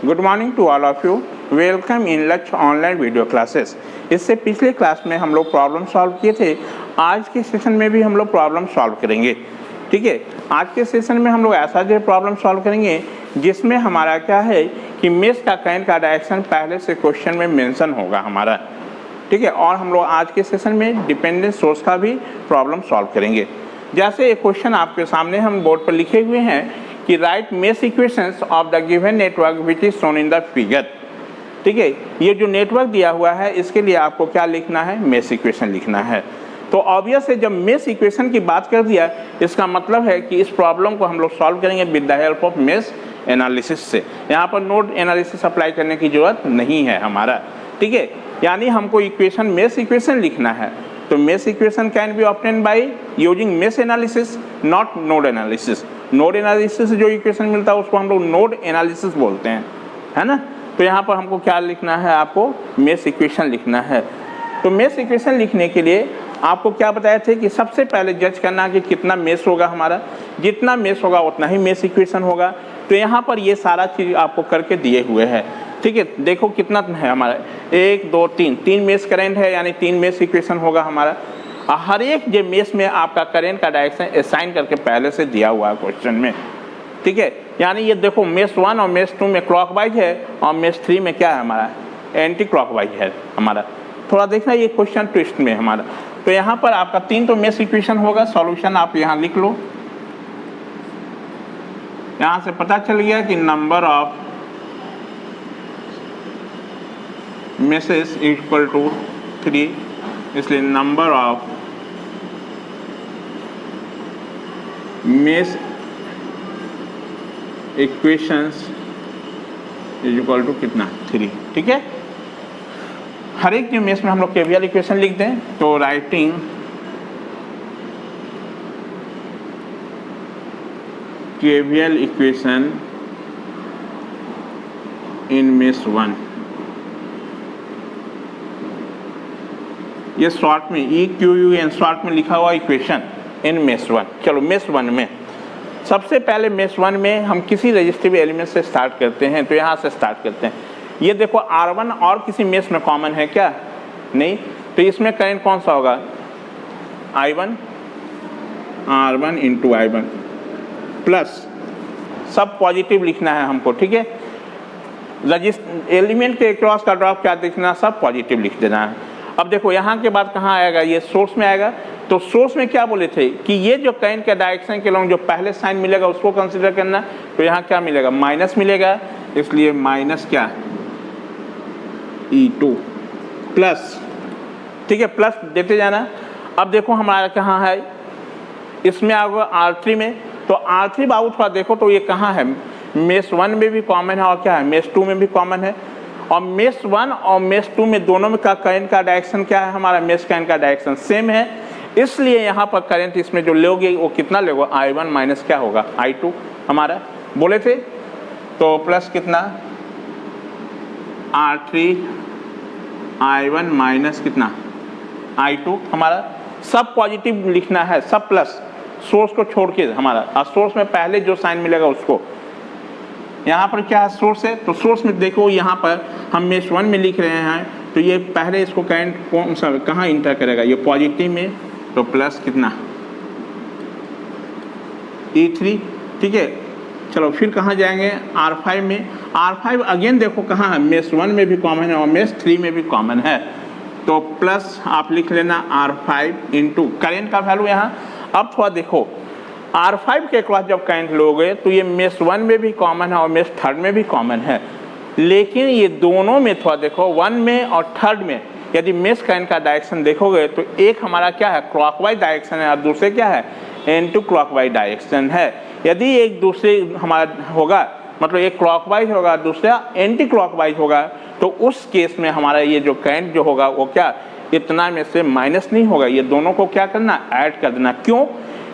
Good morning to all of you. Welcome in Lakshya online video classes. इससे पिछले class में हम लोग प्रॉब्लम सॉल्व किए थे। आज के सेशन में भी हम लोग प्रॉब्लम सॉल्व करेंगे। ठीक है, आज के सेशन में हम लोग ऐसा जो प्रॉब्लम सॉल्व करेंगे जिसमें हमारा क्या है कि मेश का करंट का डायरेक्शन पहले से क्वेश्चन में मेंशन होगा हमारा। ठीक है, और हम लोग आज के सेशन में डिपेंडेंट सोर्स का भी प्रॉब्लम सॉल्व करेंगे। जैसे एक क्वेश्चन आपके सामने हम बोर्ड पर लिखे हुए हैं कि right mesh equations of the given network which is shown in the figure. ठीक है, ये जो नेटवर्क दिया हुआ है इसके लिए आपको क्या लिखना है, मेश इक्वेशन लिखना है। तो ऑब्वियस है, जब मेश इक्वेशन की बात कर दिया इसका मतलब है कि इस प्रॉब्लम को हम लोग सॉल्व करेंगे with the help of mesh analysis से। यहाँ पर नोड एनालिसिस अप्लाई करने की जरूरत नहीं है हमारा। ठीक है, यानी हमको इक्वेशन मेश इक्वेशन लिखना है। तो mesh equation can be obtain by using mesh analysis, not node analysis. Node analysis जो इक्वेशन मिलता है उसको हम लोग नोड एनालिसिस बोलते हैं, है ना। तो यहाँ पर हमको क्या लिखना है, आपको मेश इक्वेशन लिखना है। तो मेश इक्वेशन लिखने के लिए आपको क्या बताया थे कि सबसे पहले जज करना कि कितना मेश होगा हमारा, जितना मेश होगा उतना ही मेश इक्वेशन होगा। तो यहाँ पर ये सारा चीज़ आपको करके दिए हुए हैं। ठीक है, देखो कितना है हमारा, 1 2 3 3 मेश करंट है, यानी 3 मेश इक्वेशन होगा हमारा। हर एक जो मेश में आपका करंट का डायरेक्शन असाइन करके पहले से दिया हुआ है क्वेश्चन में। ठीक है, यानी ये देखो मेश 1 और मेश 2 में क्लॉकवाइज है और मेश 3 में क्या है हमारा, एंटी क्लॉकवाइज है हमारा। थोड़ा देखना ये क्वेश्चन ट्विस्ट में हमारा। तो यहाँ पर आपका 3 तो मेश इक्वेशन होगा। सॉल्यूशन आप यहाँ लिख लो। यहाँ से पता चल गया कि number of meshes equal to 3, इसलिए number of mesh equations is equal to कितना, 3। ठीक है, हर एक जो मेश में हम लोग केवीएल इक्वेशन लिख दें। तो writing KVL equation in mesh 1, ये शॉर्ट में EQUN शॉर्ट में लिखा हुआ इक्वेशन इन मेश 1। चलो मेश 1 में सबसे पहले मेश 1 में हम किसी रजिस्टिव एलिमेंट से स्टार्ट करते हैं। तो यहाँ से स्टार्ट करते हैं। ये देखो R1 और किसी मेश में कॉमन है क्या, नहीं। तो इसमें करंट कौन सा होगा, I1 R1 into I1 plus सब पॉजिटिव लिखना है हमको। ठीक है, एलिमेंट के क्रॉस का ड्रॉप क्या लिखना, सब पॉजिटिव लिख देना है। अब देखो यहाँ के बाद कहाँ आएगा, ये सोर्स में आएगा। तो सोर्स में क्या बोले थे कि ये जो करंट के डायरेक्शन के लॉन्ग जो पहले साइन मिलेगा उसको कंसीडर करना। तो यहाँ क्या मिलेगा, माइनस मिलेगा, इसलिए माइनस क्या E2 प्लस। ठीक है, प्लस देते जाना। अब देखो हमारा कहाँ है, इसमें आएगा R3 में। तो R3 बाबू थोड़ा देखो तो ये कहाँ है, मेश 1 में भी कॉमन है और क्या है, मेश 2 में भी कॉमन है। और मेश 1 और मेश 2 में दोनों में का करंट का डायरेक्शन क्या है, हमारा मेश करंट का डायरेक्शन सेम है। इसलिए यहाँ पर करंट इसमें जो लोगे वो कितना लोगे, I1 माइनस क्या होगा, I2 हमारा बोले थे। तो प्लस कितना R3 I1 माइनस कितना I2 हमारा। सब पॉजिटिव लिखना है, सब प्लस, सोर्स को छोड़ के हमारा। और सोर्स में पहले जो साइन मिलेगा उसको, यहाँ पर क्या है सोर्स है। तो सोर्स में देखो यहाँ पर हम मेश 1 में लिख रहे हैं। तो ये पहले इसको करंट कौन सा कहाँ इंटर करेगा, ये पॉजिटिव में। तो प्लस कितना E3। ठीक है, चलो फिर कहाँ जाएंगे, R5 में। R5 अगेन देखो कहाँ है, मेश 1 में भी कॉमन है और मेश 3 में भी कॉमन है। तो प्लस आप लिख लेना R5 इंटू करेंट का वैल्यू यहाँ। अब थोड़ा देखो R5 के क्रॉस जब करंट लोगे तो ये मेश 1 में भी कॉमन है और मेश 3 में भी कॉमन है। लेकिन ये दोनों में थोड़ा देखो, 1 में और 3 में यदि मेश करंट का डायरेक्शन देखोगे तो एक हमारा क्या है, क्लॉकवाइज डायरेक्शन है और दूसरे क्या है, एंटी क्लॉकवाइज डायरेक्शन है। यदि एक दूसरे हमारा होगा, मतलब एक क्लॉकवाइज होगा दूसरा एंटी क्लॉकवाइज होगा, तो उस केस में हमारा ये जो करंट जो होगा वो क्या, इतना में से माइनस नहीं होगा, ये दोनों को क्या करना, ऐड कर देना। क्यों,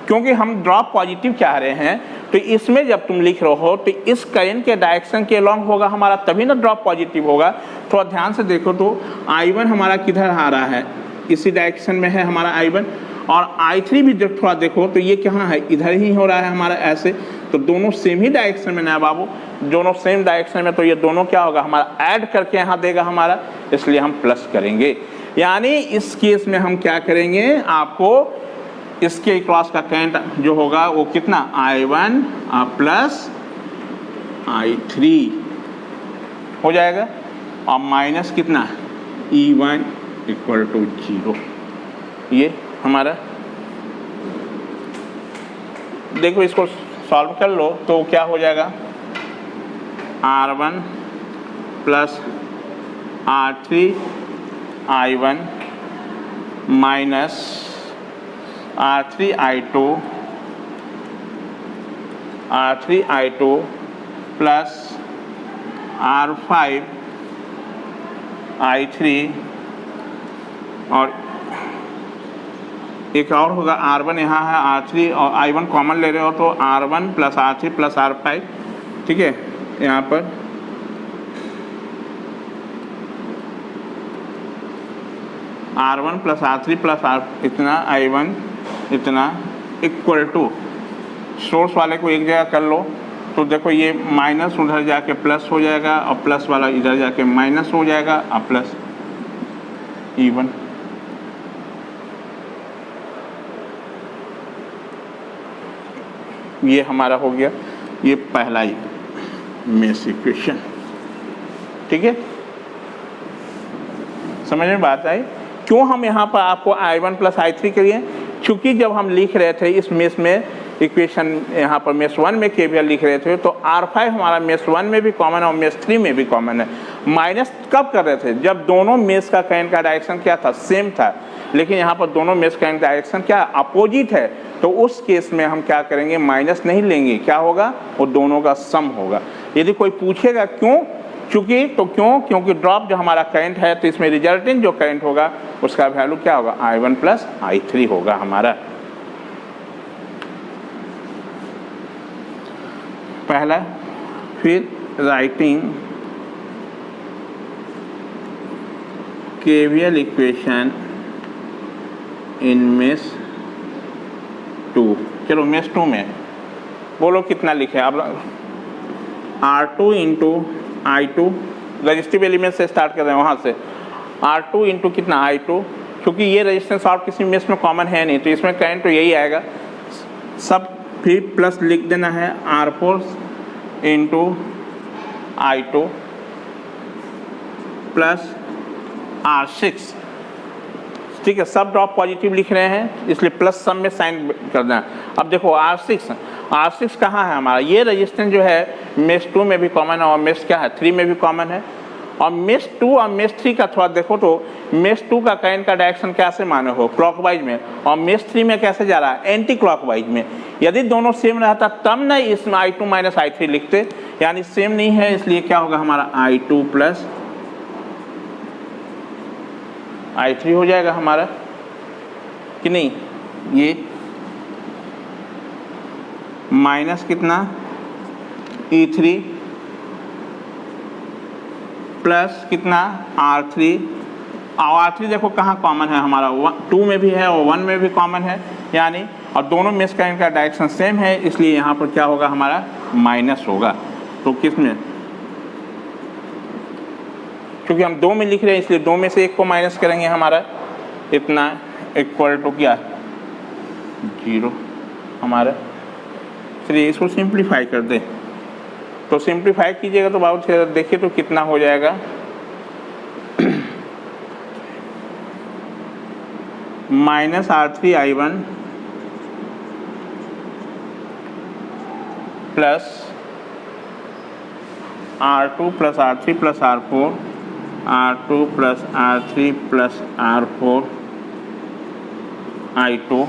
क्योंकि हम ड्रॉप पॉजिटिव चाह रहे हैं। तो इसमें जब तुम लिख रहे हो तो इस करंट के डायरेक्शन के लॉन्ग होगा हमारा, तभी ना ड्रॉप पॉजिटिव होगा। थोड़ा ध्यान से देखो तो I1 हमारा किधर आ रहा है, इसी डायरेक्शन में है हमारा I1। और I3 भी जब थोड़ा देखो तो ये कहाँ है, इधर ही हो रहा है हमारा ऐसे। तो दोनों सेम ही डायरेक्शन में ना बाबू, दोनों सेम डायरेक्शन में, तो ये दोनों क्या होगा हमारा ऐड करके यहाँ देगा हमारा, इसलिए हम प्लस करेंगे। यानी इस केस में हम क्या करेंगे, आपको इसके क्रॉस का करंट जो होगा वो कितना I1 प्लस I3 हो जाएगा और माइनस कितना E1 इक्वल टू 0। ये हमारा, देखो इसको सॉल्व कर लो तो क्या हो जाएगा, R1 plus R3 I1 minus R3 I2 plus R5 I3 और एक और होगा R1 यहाँ है, R3 और I1 कॉमन ले रहे हो तो R1 plus R3 plus R5, ठीक है। यहाँ पर R1 plus R3 plus R इतना I1 इतना इक्वल टू, सोर्स वाले को एक जगह कर लो तो देखो ये माइनस उधर जाके प्लस हो जाएगा और प्लस वाला इधर जाके माइनस हो जाएगा और प्लस E1। ये हमारा हो गया ये पहला मेश इक्वेशन, ठीक है। समझ में बात आई? क्यों हम यहाँ पर आपको I1 प्लस I3 के लिए, चूँकि जब हम लिख रहे थे इस मेश में इक्वेशन, यहाँ पर मेश 1 में KVL लिख रहे थे तो R5 हमारा मेश 1 में भी कॉमन है और मेश 3 में भी कॉमन है। माइनस कब कर रहे थे, जब दोनों मेश का करंट का डायरेक्शन क्या था, सेम था, लेकिन यहाँ पर दोनों मेश करंट का डायरेक्शन क्या अपोजिट है, तो उस केस में हम क्या करेंगे, माइनस नहीं लेंगे, क्या होगा, वो दोनों का सम होगा। यदि कोई पूछेगा क्यों, चूँकि तो क्योंकि ड्रॉप जो हमारा करंट है तो इसमें रिजल्टेंट जो करंट होगा उसका वैल्यू क्या होगा, I1 प्लस I3 होगा हमारा। पहला, फिर writing KVL equation in mesh 2। चलो मेश 2 में बोलो कितना लिखे अब, R2 into I2, resistive element से स्टार्ट कर रहे हैं, वहाँ से R2 इंटू कितना I2, क्योंकि ये रजिस्टेंस और किसी मेश में कॉमन है नहीं तो इसमें करंट तो यही आएगा, सब फिर प्लस लिख देना है R4 into I2 plus R6, ठीक है। सब ड्रॉप पॉजिटिव लिख रहे हैं इसलिए प्लस सम में साइन कर देना। अब देखो R6 कहाँ है हमारा, ये रजिस्टेंस जो है मेश 2 में भी कॉमन है और मेश क्या है 3 में भी कॉमन है, और मेश 2 और मेश 3 का थोड़ा देखो तो मेश 2 का करंट का डायरेक्शन कैसे माने हो, क्लॉकवाइज में, और मेश 3 में कैसे जा रहा है, एंटी क्लॉकवाइज में। यदि दोनों सेम रहता तब ना इसमें I2 माइनस I3 लिखते, यानी सेम नहीं है इसलिए क्या होगा हमारा I2 प्लस I3 हो जाएगा हमारा कि नहीं, ये माइनस कितना E3 प्लस कितना R3, और R3 देखो कहाँ कॉमन है हमारा, 2 में भी है और 1 में भी कॉमन है, यानी और दोनों मेश करंट का डायरेक्शन सेम है इसलिए यहाँ पर क्या होगा हमारा माइनस होगा। तो किस में, क्योंकि हम 2 में लिख रहे हैं इसलिए 2 में से एक को माइनस करेंगे, हमारा इतना इक्वल टू क्या 0 हमारा। चलिए इसको सिंप्लीफाई कर दे, तो सिंप्लीफाई कीजिएगा तो बहुत देखिए तो कितना हो जाएगा, minus R3 I1 plus R2 plus R3 plus R4, R2 plus R3 plus R4 I2,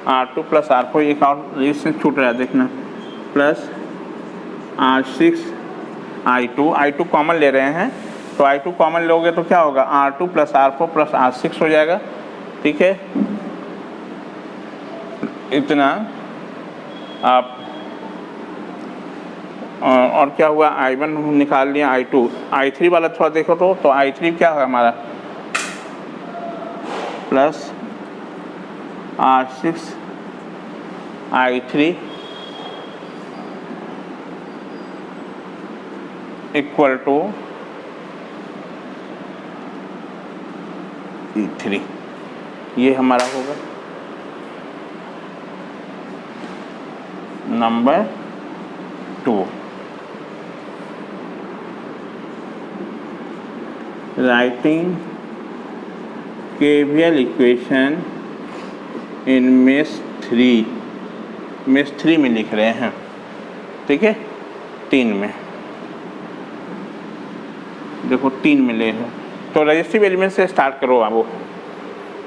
R2 plus R4, एक और रेजिस्टेंस छूट रहा है देखना, प्लस R6 I2 कॉमन ले रहे हैं तो I2 कॉमन लोगे तो क्या होगा, R2 plus R4 plus R6 हो जाएगा, ठीक है। इतना आप और क्या हुआ, I1 निकाल लिया, I3 वाला थोड़ा देखो तो I3 क्या है हमारा, plus R6 I3 equal to E3, ये हमारा होगा number 2। Writing KVL equation in mesh 3 में लिख रहे हैं, ठीक है, 3 में, देखो 3 में ले है, तो रजिस्टिव एलिमेंट से स्टार्ट करो आप वो।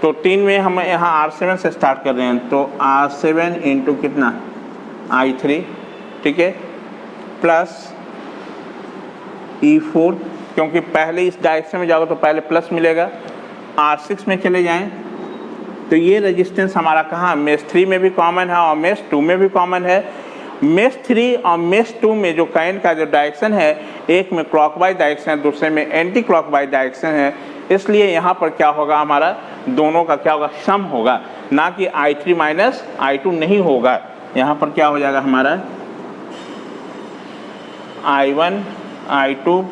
तो 3 में हम यहाँ R7 से स्टार्ट कर रहे हैं, तो R7 इंटू कितना I3, ठीक है, प्लस E4, क्योंकि पहले इस डायरेक्शन में जाओगे तो पहले प्लस मिलेगा। R6 में चले जाएं तो ये रेजिस्टेंस हमारा कहाँ, मेश 3 में भी कॉमन है और मेश 2 में भी कॉमन है। मेश 3 और मेश 2 में जो करंट का जो डायरेक्शन है, एक में क्लॉकवाइज डायरेक्शन है, दूसरे में एंटी क्लॉकवाइज डायरेक्शन है, इसलिए यहाँ पर क्या होगा, हमारा दोनों का क्या होगा, सम होगा, ना कि I3 माइनस I2 नहीं होगा। यहाँ पर क्या हो जाएगा हमारा I1 I2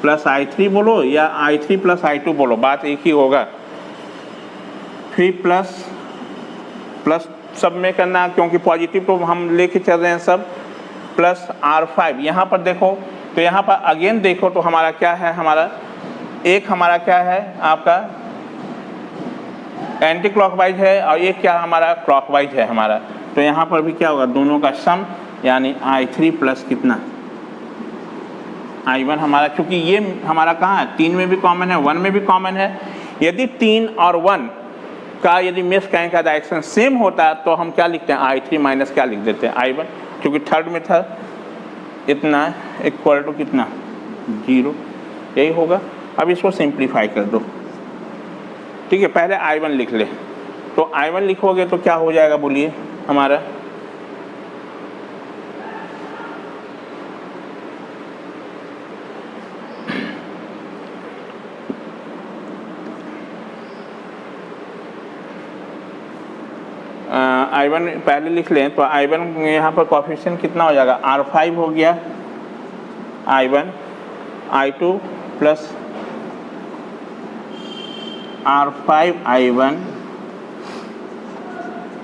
प्लस I3 बोलो या I3 प्लस I2 बोलो, बात एक ही होगा। फिर प्लस सब में करना, क्योंकि पॉजिटिव तो हम लेके चल रहे हैं सब, प्लस R5। यहाँ पर देखो तो यहाँ पर अगेन देखो तो हमारा क्या है, हमारा एक हमारा क्या है आपका एंटी क्लॉकवाइज है और एक क्या हमारा क्लॉकवाइज है हमारा। तो यहाँ पर भी क्या होगा, दोनों का सम, यानी I3 प्लस कितना I1 हमारा, चूँकि ये हमारा कहाँ है, 3 में भी कॉमन है, 1 में भी कॉमन है। यदि 3 और 1 का यदि मेश करंट का डायरेक्शन सेम होता तो हम क्या लिखते हैं, I3 माइनस क्या लिख देते हैं I1, क्योंकि थर्ड में था इतना इक्वल टू कितना 0, यही होगा। अब इसको सिंप्लीफाई कर दो, ठीक है, पहले I1 लिख ले, तो I1 लिखोगे तो क्या हो जाएगा बोलिए हमारा, I1 पहले लिख लें तो I1 यहाँ पर कोफिशिएंट कितना हो जाएगा, R5 हो गया I1, I2 plus R5 I1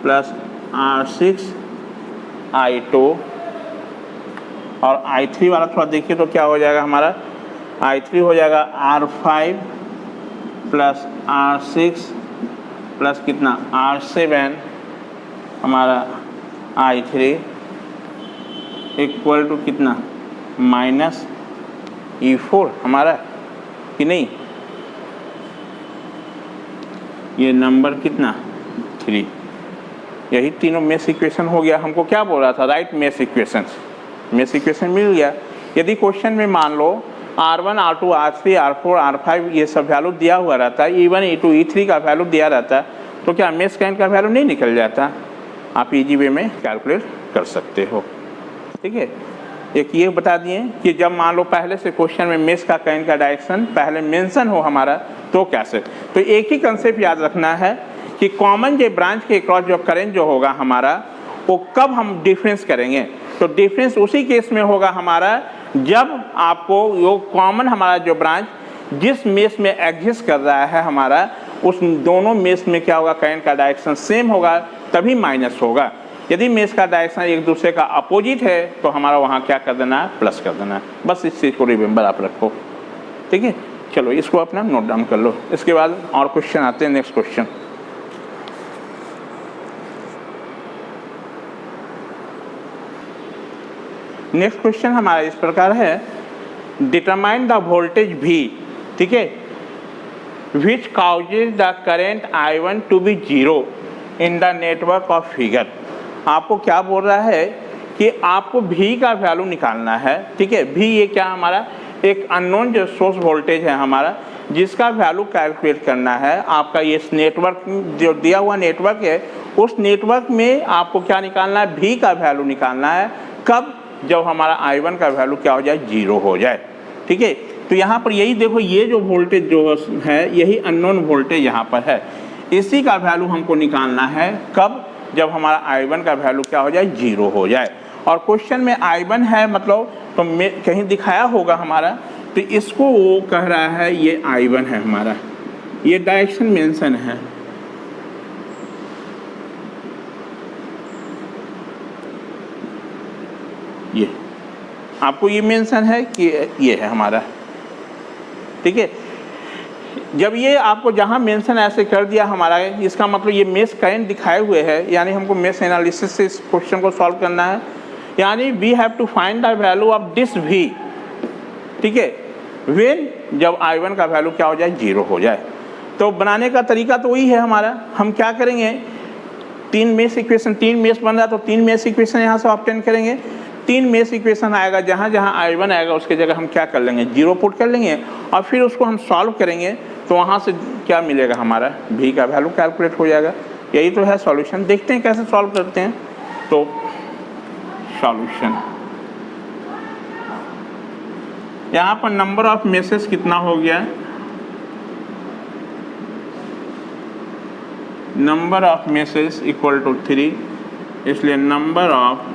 plus R6 I2, और I3 वाला थोड़ा देखिए तो क्या हो जाएगा हमारा, I3 हो जाएगा R5 प्लस R6 प्लस कितना R7 हमारा I3 इक्वल टू कितना माइनस E4 हमारा, कि नहीं, ये नंबर कितना 3। यही तीनों मेश इक्वेशन हो गया। हमको क्या बोल रहा था, right mesh equation, mesh equation मिल गया। यदि क्वेश्चन में मान लो R1 R2 R3 R4 R5 ये सब वैल्यू दिया हुआ रहता है, E1 E2 E3 का वैल्यू दिया रहता है, तो क्या मेश करंट का वैल्यू नहीं निकल जाता, आप इजी वे में कैलकुलेट कर सकते हो, ठीक है। एक ये बता दिए कि जब मान लो पहले से क्वेश्चन में मेश का करंट का डायरेक्शन पहले मेंशन हो हमारा, तो कैसे, तो एक ही कंसेप्ट याद रखना है कि कॉमन जो ब्रांच के क्रॉस जो करंट जो होगा हमारा, वो कब हम डिफरेंस करेंगे, तो डिफरेंस उसी केस में होगा हमारा जब आपको वो कॉमन हमारा जो ब्रांच जिस मेश में एग्जिस्ट कर रहा है हमारा, उस दोनों मेश में क्या होगा, करंट का डायरेक्शन सेम होगा, तभी माइनस होगा। यदि मेश का डायरेक्शन एक दूसरे का अपोजिट है तो हमारा वहाँ क्या कर देना है, प्लस कर देना है। बस इस चीज़ को रिमेंबर आप रखो, ठीक है। चलो इसको अपना नोट डाउन कर लो, इसके बाद और क्वेश्चन आते हैं। नेक्स्ट क्वेश्चन, नेक्स्ट क्वेश्चन हमारा इस प्रकार है, डिटरमाइन द वोल्टेज V, ठीक है, which causes the current I1 to be 0 in the network of figure. आपको क्या बोल रहा है कि आपको V का वैल्यू निकालना है, ठीक है। V ये क्या हमारा एक अननोन जो सोर्स वोल्टेज है हमारा, जिसका वैल्यू कैलकुलेट करना है। आपका ये नेटवर्क जो दिया हुआ नेटवर्क है, उस नेटवर्क में आपको क्या निकालना है, V का वैल्यू निकालना है। कब, जब हमारा I1 का वैल्यू क्या हो जाए, 0 हो जाए, ठीक है। तो यहाँ पर यही देखो, ये जो वोल्टेज जो है यही अननोन वोल्टेज यहाँ पर है, इसी का वैल्यू हमको निकालना है। कब, जब हमारा I1 का वैल्यू क्या हो जाए, 0 हो जाए। और क्वेश्चन में I1 है मतलब तो कहीं दिखाया होगा हमारा, तो इसको वो कह रहा है ये I1 है हमारा, ये डायरेक्शन मेंशन है। ये आपको ये मेंशन है कि ये है हमारा, ठीक है। जब ये आपको जहाँ मेंशन ऐसे कर दिया हमारा, इसका मतलब ये मेश करंट दिखाए हुए है, यानी हमको मेश एनालिसिस से इस क्वेश्चन को सॉल्व करना है। यानी we have to find the value of this V, ठीक है, व्हेन जब I1 का वैल्यू क्या हो जाए, 0 हो जाए। तो बनाने का तरीका तो वही है हमारा। हम क्या करेंगे, तीन मेश इक्वेशन, तीन मेश बन रहा है तो तीन मेश इक्वेशन यहाँ से ऑब्टेन करेंगे। तीन मेश इक्वेशन आएगा, जहाँ जहाँ I1 आएगा उसके जगह हम क्या कर लेंगे, 0 पुट कर लेंगे और फिर उसको हम सॉल्व करेंगे तो वहाँ से क्या मिलेगा, हमारा V का वैल्यू कैलकुलेट हो जाएगा। यही तो है सॉल्यूशन। देखते हैं कैसे सॉल्व करते हैं। तो सॉल्यूशन, यहाँ पर नंबर ऑफ मेसेज कितना हो गया, number of meshes equal to 3, इसलिए नंबर ऑफ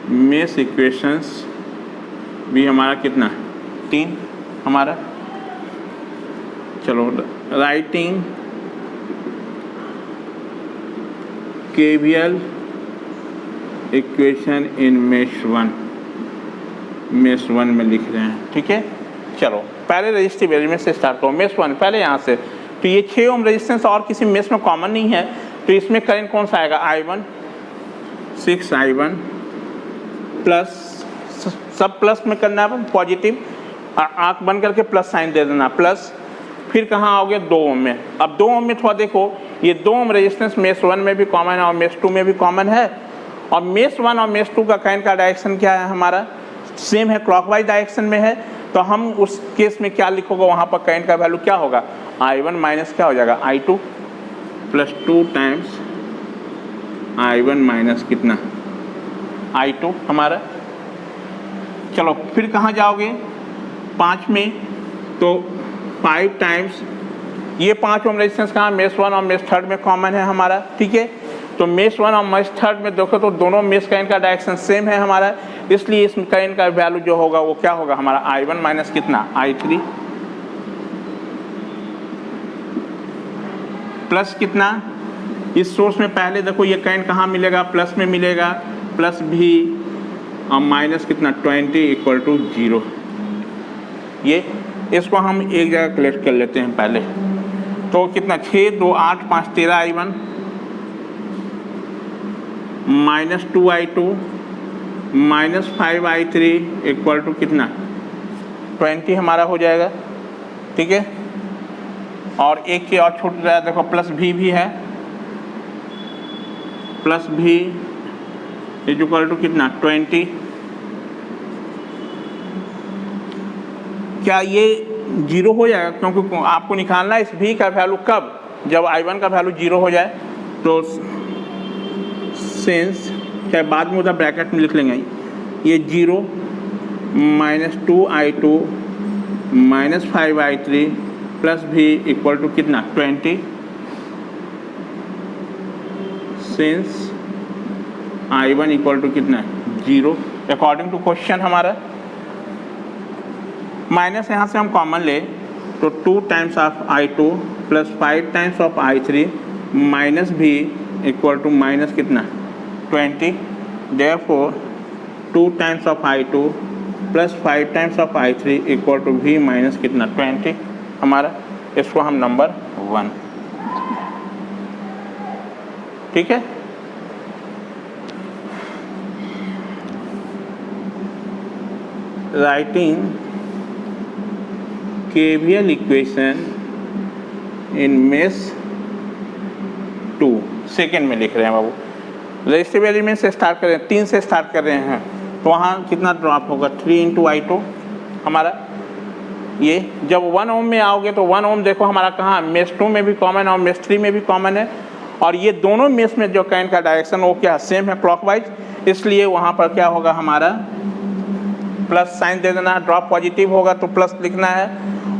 मेश इक्वेशंस भी हमारा कितना, 3 हमारा। चलो writing KVL equation in mesh 1, mesh 1 में लिख रहे हैं, ठीक है। चलो पहले रजिस्टिव एलिमेंट से स्टार्ट करो, मेश 1 पहले यहाँ से। तो ये 6 ओम रेजिस्टेंस और किसी मेश में कॉमन नहीं है, तो इसमें करंट कौन सा आएगा, I1, 6I1 प्लस, सब प्लस में करना है पॉजिटिव, आँख बंद करके प्लस साइन दे देना, प्लस। फिर कहाँ आओगे, 2 ओम में। अब 2 ओम में थोड़ा देखो, ये 2 ओम रेजिस्टेंस मेश 1 में भी कॉमन है और मेश 2 में भी कॉमन है। और मेश 1 और मेश 2 का करंट का डायरेक्शन क्या है, हमारा सेम है, क्लॉकवाइज डायरेक्शन में है। तो हम उस केस में क्या लिखोगे, वहाँ पर करंट का वैल्यू क्या होगा, I1 माइनस क्या हो जाएगा, I2 plus 2 times I1 minus कितना, I2 हमारा। चलो फिर कहाँ जाओगे, 5 में, तो 5 टाइम्स ये 5 ओम रेजिस्टेंस कहाँ, मेश 1 और मेश 3 में कॉमन है हमारा, ठीक है। तो मेश 1 और मेश 3 में देखो तो दोनों मेश करंट का डायरेक्शन सेम है हमारा, इसलिए इस करंट का वैल्यू जो होगा वो क्या होगा, हमारा I1 माइनस कितना, I3 प्लस कितना, इस सोर्स में पहले देखो ये करंट कहाँ मिलेगा, प्लस में मिलेगा, प्लस भी और माइनस कितना, 20 इक्वल टू 0। ये इसको हम एक जगह कलेक्ट कर लेते हैं पहले। तो कितना, 6 2 8 5 13 I1 minus 2I2 minus 5I3 equal to कितना, 20 हमारा हो जाएगा, ठीक है। और एक के और छूट रहा है, देखो प्लस भी है, प्लस भी इक्वल टू कितना, 20। क्या ये 0 हो जाएगा, क्योंकि आपको निकालना है इस V का वैल्यू कब, जब I1 का वैल्यू 0 हो जाए। तो सेंस चाहे बाद में उधर ब्रैकेट में लिख लेंगे, ये 0 minus 2I2 minus 5I3 plus V equal to कितना, 20। सिंस I1 इक्वल टू कितना, 0 अकॉर्डिंग टू क्वेश्चन हमारा। माइनस यहाँ से हम कॉमन ले तो 2 times of I2 plus 5 times of I3 minus V equal to minus कितना, 20। Therefore 2 times of I2 plus 5 times of I3 equal to V minus कितना, 20 हमारा। इसको हम नंबर 1, ठीक है। Writing KVL equation in mesh 2 second में लिख रहे हैं बाबू। रेजिस्टिव एलिमेंट से स्टार्ट कर रहे हैं, 3 से स्टार्ट कर रहे हैं, तो वहाँ कितना ड्रॉप होगा, 3 इंटू I2 हमारा। ये जब 1 ओम में आओगे तो 1 ओम देखो हमारा कहाँ, मेश 2 में भी कॉमन है और मेश 3 में भी कॉमन है। और ये दोनों मेश में जो करंट का डायरेक्शन वो क्या सेम है, क्लॉकवाइज, इसलिए वहाँ पर क्या होगा हमारा, प्लस साइन दे देना, ड्रॉप पॉजिटिव होगा तो प्लस लिखना है।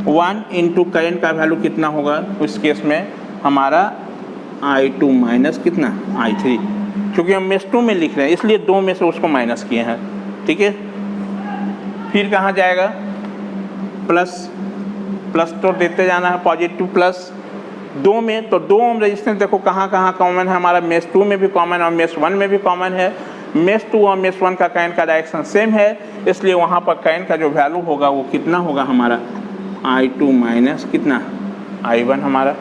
1 इंटू करंट का वैल्यू कितना होगा उस केस में, हमारा I2 माइनस कितना I3, क्योंकि हम मेष 2 में लिख रहे हैं इसलिए 2 में से उसको माइनस किए हैं, ठीक है। फिर कहाँ जाएगा, प्लस, प्लस तो देते जाना है, पॉजिटिव प्लस 2 में, तो 2 ओम रेजिस्टेंस देखो कहाँ कहाँ कॉमन है हमारा, मेष 2 में भी कॉमन और मेष 1 में भी कॉमन है। मेष 2 और मेष 1 का करंट का डायरेक्शन सेम है, इसलिए वहाँ पर करंट का जो वैल्यू होगा वो कितना होगा हमारा I2 माइनस कितना I1 हमारा,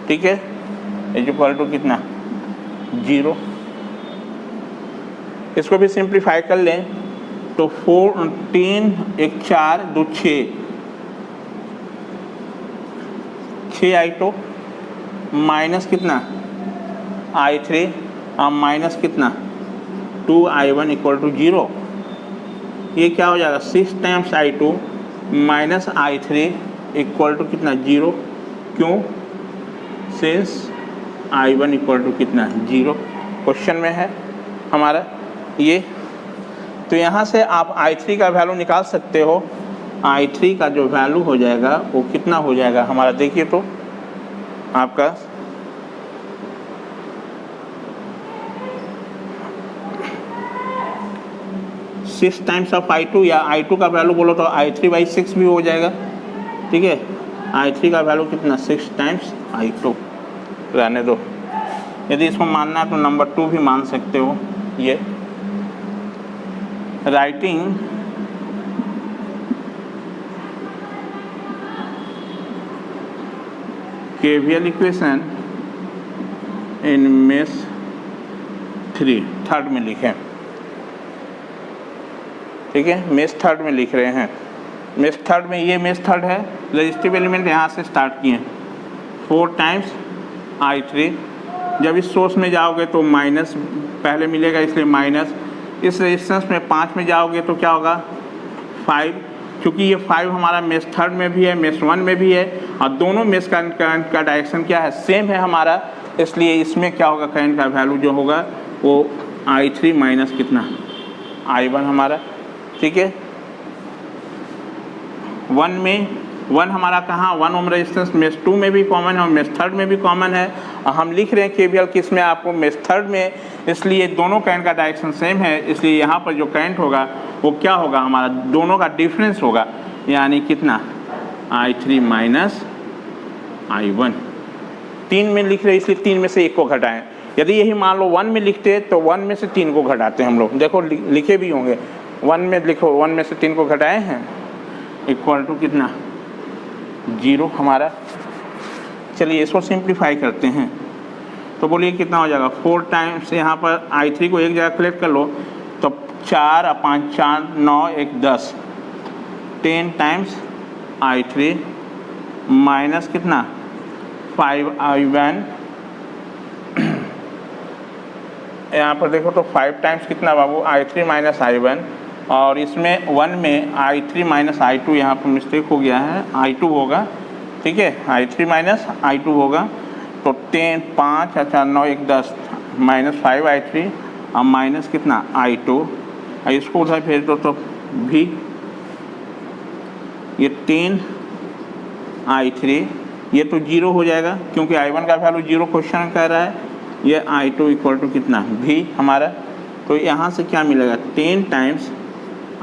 ठीक है, इज इक्वल टू कितना 0। इसको भी सिंप्लीफाई कर लें तो 4 3 1 4 2 6 I2 माइनस कितना I3 और माइनस कितना 2 I1 इक्वल टू 0। ये क्या हो जाएगा 6 times I2 minus I3 equal to कितना 0, क्यों, सिंस I1 इक्वल टू कितना 0 क्वेश्चन में है हमारा ये। तो यहाँ से आप I3 का वैल्यू निकाल सकते हो। I3 का जो वैल्यू हो जाएगा वो कितना हो जाएगा हमारा, देखिए तो आपका 6 टाइम्स ऑफ I2, या I2 का वैल्यू बोलो तो I3/6 भी हो जाएगा, ठीक है। I3 का वैल्यू कितना 6 टाइम्स I2, रहने दो। यदि इसको मानना है तो नंबर 2 भी मान सकते हो। ये राइटिंग KVL इक्वेशन इन मेष 3 थर्ड में लिखें, ठीक है, मेष थर्ड में लिख रहे हैं। मेष थर्ड में ये मेष थर्ड है, रेजिस्टिव एलिमेंट यहाँ से स्टार्ट किए 4 टाइम्स I3। जब इस सोर्स में जाओगे तो माइनस पहले मिलेगा इसलिए माइनस, इस रेजिस्टेंस में 5 में जाओगे तो क्या होगा 5, क्योंकि ये 5 हमारा मेष थर्ड में भी है मेष 1 में भी है और दोनों मेष का करंट का डायरेक्शन क्या है सेम है हमारा, इसलिए इसमें क्या होगा करंट का वैल्यू जो होगा वो I3 माइनस कितना I1 हमारा, ठीक है। 1 हमारा कहाँ 1 ओम रेजिस्टेंस मेष 2 में भी कॉमन है और मेष थर्ड में भी कॉमन है, और हम लिख रहे हैं केवीएल किस में आपको मेष थर्ड में, इसलिए दोनों करंट का डायरेक्शन सेम है, इसलिए यहाँ पर जो करंट होगा वो क्या होगा हमारा दोनों का डिफरेंस होगा, यानी कितना I3 माइनस I1। 3 में लिख रहे इसलिए 3 में से 1 को घटाएं। यदि यही मान लो 1 में लिखते तो 1 में से 3 को घटाते हम लोग, देखो लिखे भी होंगे 1 में लिखो 1 में से 3 को घटाए हैं इक्वल टू कितना 0 हमारा। चलिए इसको सिंप्लीफाई करते हैं तो बोलिए कितना हो जाएगा 4 टाइम्स, यहाँ पर I3 को एक जगह कलेक्ट कर लो तो 4 और 5 4 9 1 10 10 टाइम्स I3 माइनस कितना 5 I1, यहाँ पर देखो तो 5 टाइम्स कितना बाबू I3 माइनस I1, और इसमें 1 में I3 माइनस I2, यहाँ पर मिस्टेक हो गया है I2 होगा, ठीक है, I3 माइनस I2 होगा तो 10 5 अच्छा 9 1 10 माइनस 5 I3 और माइनस कितना I2, इसको उधर भेज दो तो भी ये 10 I3 ये तो 0 हो जाएगा क्योंकि I1 का वैल्यू 0 क्वेश्चन कह रहा है, ये I2 इक्वल टू कितना भी हमारा, तो यहाँ से क्या मिलेगा 10 times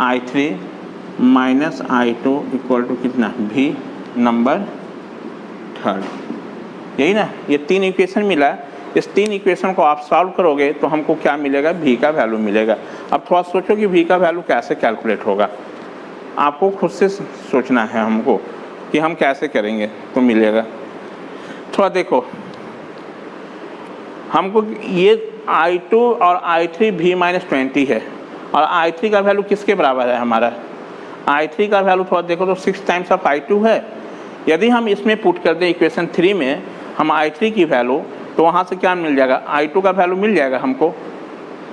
I3 minus I2 equal to कितना भी नंबर थर्ड, यही ना। ये 3 इक्वेशन मिला, इस 3 इक्वेशन को आप सॉल्व करोगे तो हमको क्या मिलेगा भी का वैल्यू मिलेगा। अब थोड़ा सोचो कि भी का वैल्यू कैसे कैलकुलेट होगा, आपको खुद से सोचना है हमको कि हम कैसे करेंगे तो मिलेगा। थोड़ा देखो हमको ये I2 और I3 भी -20 है और I3 का वैल्यू किसके बराबर है हमारा, I3 का वैल्यू थोड़ा देखो तो 6 टाइम्स ऑफ I2 है। यदि हम इसमें पुट कर दें इक्वेशन 3 में हम I3 की वैल्यू, तो वहाँ से क्या मिल जाएगा I2 का वैल्यू मिल जाएगा हमको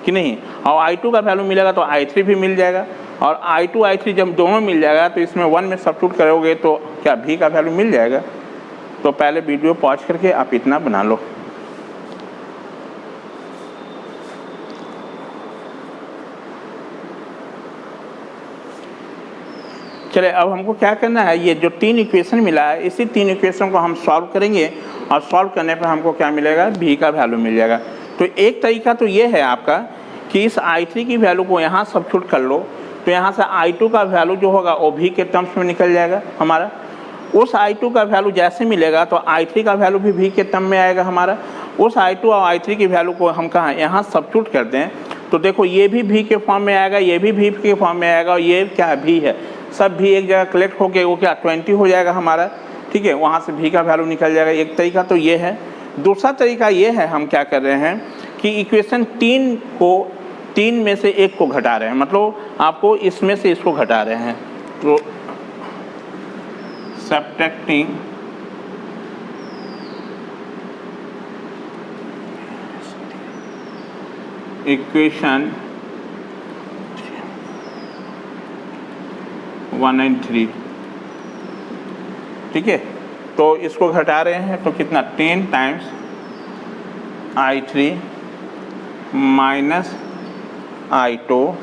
कि नहीं, और I2 का वैल्यू मिलेगा तो I3 भी मिल जाएगा, और I2 I3 जब दोनों मिल जाएगा तो इसमें 1 में सब्स्टिट्यूट करोगे तो क्या भी का वैल्यू मिल जाएगा। तो पहले वीडियो पॉज करके आप इतना बना लो। चले अब हमको क्या करना है, ये जो 3 इक्वेशन मिला है इसी 3 इक्वेशन को हम सॉल्व करेंगे और सॉल्व करने पर हमको क्या मिलेगा, V का वैल्यू मिल जाएगा। तो एक तरीका तो ये है आपका कि इस I3 की वैल्यू को यहाँ सब्स्टिट्यूट कर लो, तो यहाँ से I2 का वैल्यू जो होगा वो V के टर्म्स में निकल जाएगा हमारा। उस I2 का वैल्यू जैसे मिलेगा तो I3 का वैल्यू भी V के टर्म में आएगा हमारा। उस I2 और I3 की वैल्यू को हम कहाँ यहाँ सब्स्टिट्यूट करते हैं, तो देखो ये भी V के फॉर्म में आएगा, ये भी V के फॉर्म में आएगा, और ये क्या है, V है, सब V एक जगह कलेक्ट होके वो क्या 20 हो जाएगा हमारा, ठीक है, वहाँ से V का वैल्यू निकल जाएगा। एक तरीका तो ये है। दूसरा तरीका ये है, हम क्या कर रहे हैं कि इक्वेशन 3 में से एक को घटा रहे हैं, मतलब आपको इसमें से इसको घटा रहे हैं, तो सबट्रैक्टिंग इक्वेशन 1 और 3, ठीक है, तो इसको घटा रहे हैं तो कितना 10 टाइम्स I3 माइनस I2,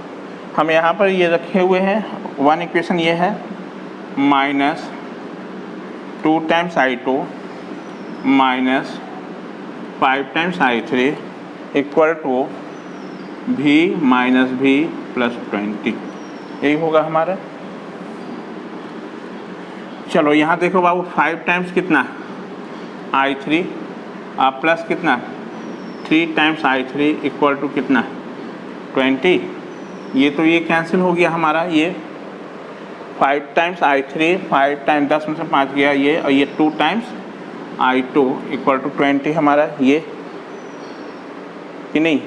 हम यहाँ पर ये रखे हुए हैं, वन इक्वेशन ये है, minus 2 times I2 minus 5 times I3 equal to V minus V plus 20, यही होगा हमारा। चलो यहाँ देखो बाबू, 5 टाइम्स कितना I3 आप प्लस कितना 3 टाइम्स I3 इक्वल टू कितना 20, ये तो ये कैंसिल हो गया हमारा, ये 5 टाइम्स I3, 5 टाइम 10 में से 5 गया ये, और ये 2 टाइम्स I2 इक्वल टू 20 हमारा, ये कि नहीं,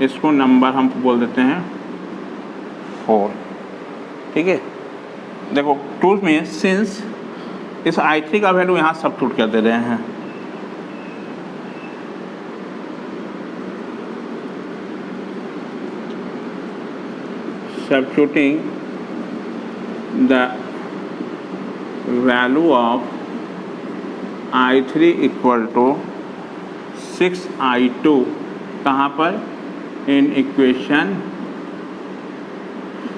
इसको नंबर हम बोल देते हैं 4, ठीक है। देखो टूल में सिंस इस I3 का वैल्यू यहाँ सब्स्टिट्यूट कर दे रहे हैं, substituting the value of I3 equal to 6I2 कहाँ पर, इन इक्वेशन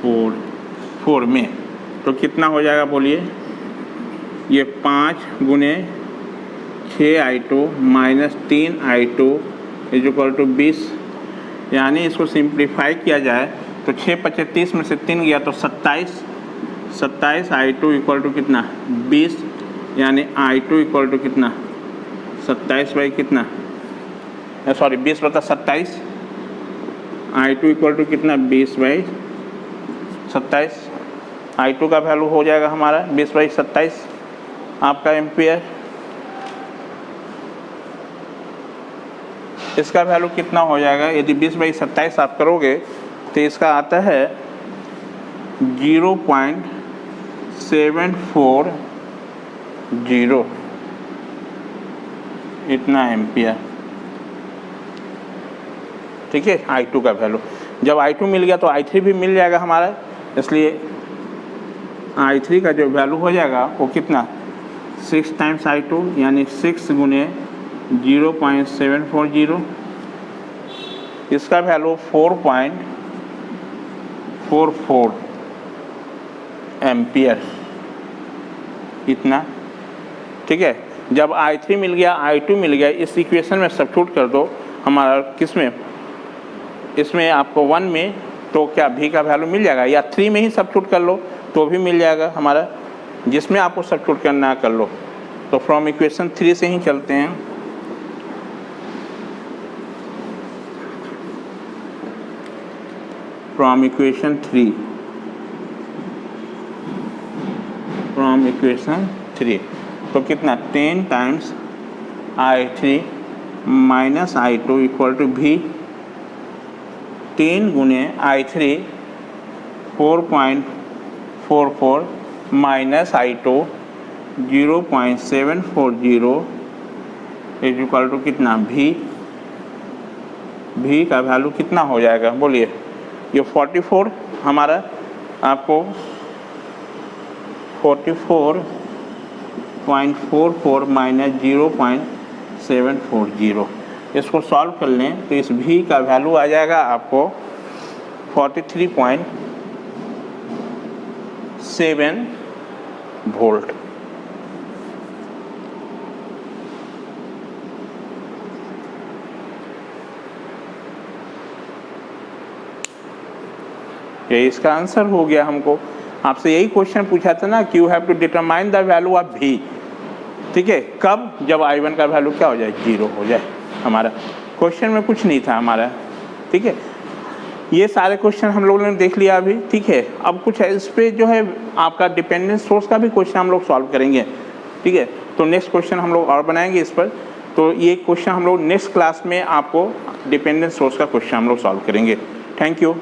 4 में, तो कितना हो जाएगा बोलिए, ये 5 गुने 6I2 minus 3I2 is equal to 20, यानी इसको सिंप्लीफाई किया जाए तो 6 × 25 30 में से 3 गया तो 27 I2 इक्वल टू कितना 20, यानी I2 इक्वल टू कितना 27 बाई कितना, सॉरी 20 बटा 27, I2 इक्वल टू कितना 20 बाई 27, I2 का वैल्यू हो जाएगा हमारा 20 बाई 27 आपका एम्पियर। इसका वैल्यू कितना हो जाएगा, यदि 20 बाई 27 आप करोगे तो इसका आता है 0.740 इतना एम्पियर, ठीक है। I2 का वैल्यू जब I2 मिल गया तो I3 भी मिल जाएगा हमारा, इसलिए I3 का जो वैल्यू हो जाएगा वो कितना 6 टाइम्स I2, यानी 6 गुने 0.740, इसका वैल्यू 4.44 एम्पियर इतना, ठीक है। जब I3 मिल गया I2 मिल गया, इस इक्वेशन में सब्स्टिट्यूट कर दो हमारा, किस में, इसमें आपको 1 में, तो क्या V का वैल्यू मिल जाएगा, या 3 में ही सब्स्टिट्यूट कर लो तो भी मिल जाएगा हमारा, जिसमें आपको सब्स्टिट्यूट करना कर लो। तो फ्रॉम इक्वेशन 3 से ही चलते हैं, फ्रॉम इक्वेशन 3, तो कितना 10 times I3 minus I2 equal to V, 3 गुने I3 4.44 minus I2 0.740 is equal to कितना V का वैल्यू कितना हो जाएगा बोलिए, ये 44 हमारा, आपको 44.44 माइनस 0.740, इसको सॉल्व कर लें तो इस V का वैल्यू आ जाएगा आपको 43.7 वोल्ट, ये इसका आंसर हो गया। हमको आपसे यही क्वेश्चन पूछा था ना कि you have to determine the value of v, ठीक है, कब, जब i1 का वैल्यू क्या हो जाए, 0 हो जाए। हमारा क्वेश्चन में कुछ नहीं था हमारा, ठीक है। ये सारे क्वेश्चन हम लोगों ने देख लिया अभी, ठीक है। अब कुछ है इस पे जो है आपका डिपेंडेंट सोर्स का भी क्वेश्चन हम लोग सॉल्व करेंगे, ठीक है। तो नेक्स्ट क्वेश्चन हम लोग और बनाएंगे इस पर। तो ये क्वेश्चन हम लोग नेक्स्ट क्लास में आपको डिपेंडेंट सोर्स का क्वेश्चन हम लोग सॉल्व करेंगे। Thank you.